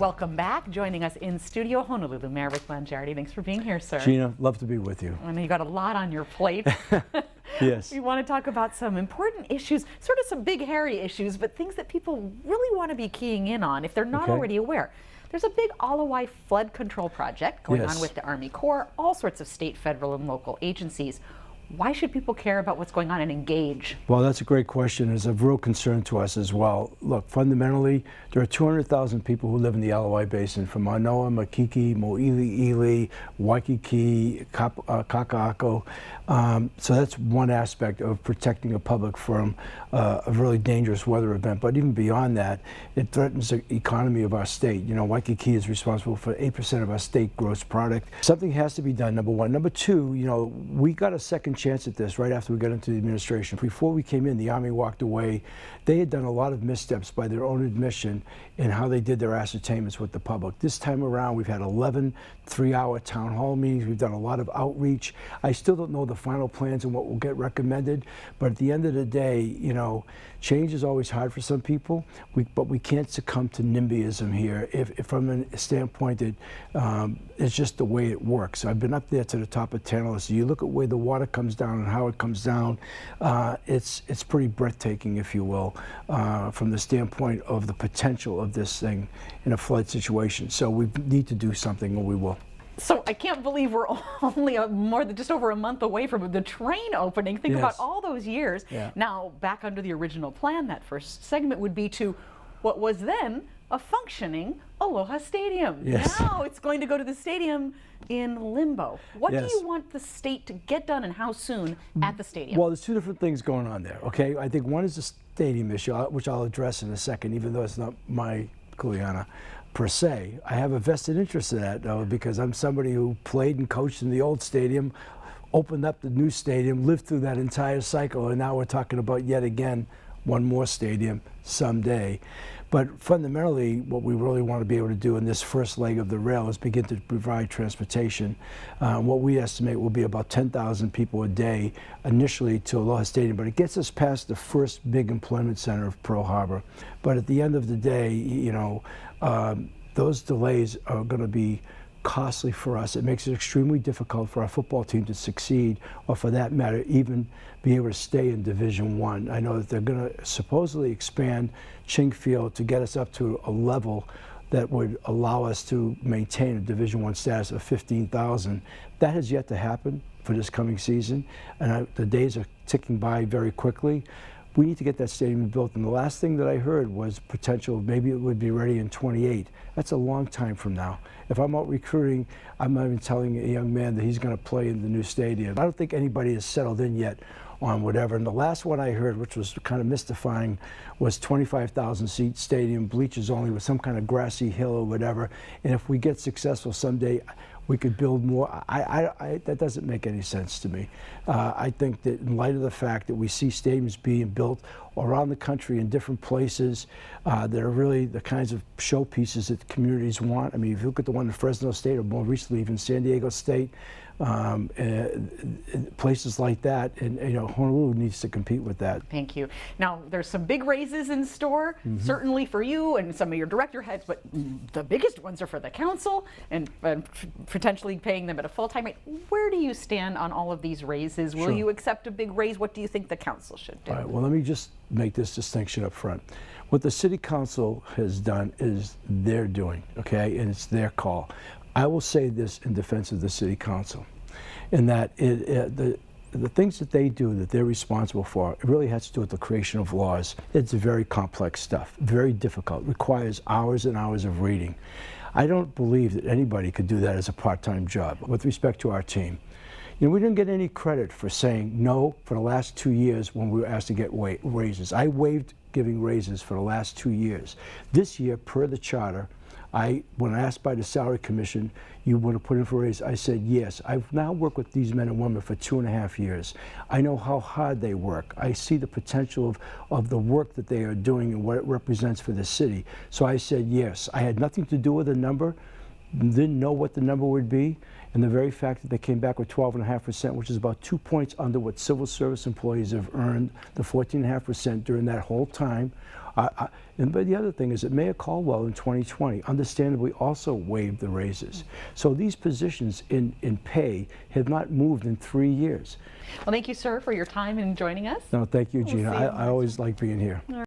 Welcome back. Joining us in studio, Honolulu Mayor Rick Blangiardi. Thanks for being here, sir. Gina, love to be with you. I know you got a lot on your plate. Yes. We want to talk about some important issues, sort of some big, hairy issues, but things that people really want to be keying in on if they're not already aware. There's a big Alawai flood control project going on with the Army Corps, all sorts of state, federal, and local agencies. Why should people care about what's going on and engage? Well, that's a great question. It's a real concern to us as well. Look, fundamentally, there are 200,000 people who live in the Alawai Basin, from Manoa, Makiki, Mo'iliili, Waikiki, Kaka'ako. So that's one aspect of protecting the public from a really dangerous weather event. But even beyond that, it threatens the economy of our state. You know, Waikiki is responsible for 8% of our state gross product. Something has to be done, number one. Number two, you know, we got a second chance at this right after we got into the administration. Before we came in, the Army walked away. They had done a lot of missteps by their own admission in how they did their ascertainments with the public. This time around, we've had 11 3-hour town hall meetings. We've done a lot of outreach. I still don't know the final plans and what will get recommended, but at the end of the day, you know, change is always hard for some people, but we can't succumb to NIMBYism here if from a standpoint that it's just the way it works. I've been up there to the top of Tantalus. You look at where the water comes down and how it comes down, it's pretty breathtaking, if you will, from the standpoint of the potential of this thing in a flood situation. So we need to do something, or we will. So I can't believe we're only more than just over a month away from the train opening. Think about all those years. Now, back under the original plan, that first segment would be to what was then a functioning Aloha Stadium. Now it's going to go to the stadium in limbo. What do you want the state to get done, and how soon at the stadium? Well, there's two different things going on there, okay? I think one is the stadium issue, which I'll address in a second, even though it's not my kuleana per se. I have a vested interest in that, though, because I'm somebody who played and coached in the old stadium, opened up the new stadium, lived through that entire cycle, and now we're talking about yet again one more stadium someday. But fundamentally, what we really want to be able to do in this first leg of the rail is begin to provide transportation. What we estimate will be about 10,000 people a day initially to Aloha Stadium, but it gets us past the first big employment center of Pearl Harbor. But at the end of the day, you know, those delays are going to be costly for us. It makes it extremely difficult for our football team to succeed, or for that matter, even be able to stay in Division I. I know that they're going to supposedly expand Ching Field to get us up to a level that would allow us to maintain a Division I status of 15,000. That has yet to happen for this coming season, and the days are ticking by very quickly. We need to get that stadium built, and the last thing that I heard was potential, maybe it would be ready in 28. That's a long time from now. If I'm out recruiting, I'm not even telling a young man that he's going to play in the new stadium. I don't think anybody has settled in yet on whatever. And the last one I heard, which was kind of mystifying, was 25,000 seat stadium, bleachers only, with some kind of grassy hill or whatever. And if we get successful someday, we could build more. That doesn't make any sense to me. I think that in light of the fact that we see stadiums being built around the country in different places that are really the kinds of showpieces that communities want. I mean, if you look at the one in Fresno State, or more recently even San Diego State, places like that, and you know, Honolulu needs to compete with that. Thank you. Now, there's some big raises in store, certainly for you and some of your director heads, but the biggest ones are for the council, and potentially paying them at a full-time rate. Where do you stand on all of these raises? Will you accept a big raise? What do you think the council should do? All right, well, let me just make this distinction up front. What the city council has done is their doing, okay, and it's their call. I will say this in defense of the city council, in that the things that they do, that they're responsible for, it really has to do with the creation of laws. It's very complex stuff, very difficult, requires hours and hours of reading. I don't believe that anybody could do that as a part-time job. With respect to our team, you know, we didn't get any credit for saying no for the last 2 years when we were asked to get raises. I waived giving raises for the last 2 years. This year, per the charter, when asked by the Salary Commission, you want to put in for a raise, I said yes. I've now worked with these men and women for 2.5 years. I know how hard they work. I see the potential of the work that they are doing and what it represents for the city. So I said yes. I had nothing to do with the number. didn't know what the number would be, and the very fact that they came back with 12.5%, which is about 2 points under what civil service employees have earned, the 14.5% during that whole time. But the other thing is that Mayor Caldwell in 2020 understandably also waived the raises. So these positions in pay have not moved in 3 years. Well, thank you, sir, for your time and joining us. No, thank you, Gina. I always like being here.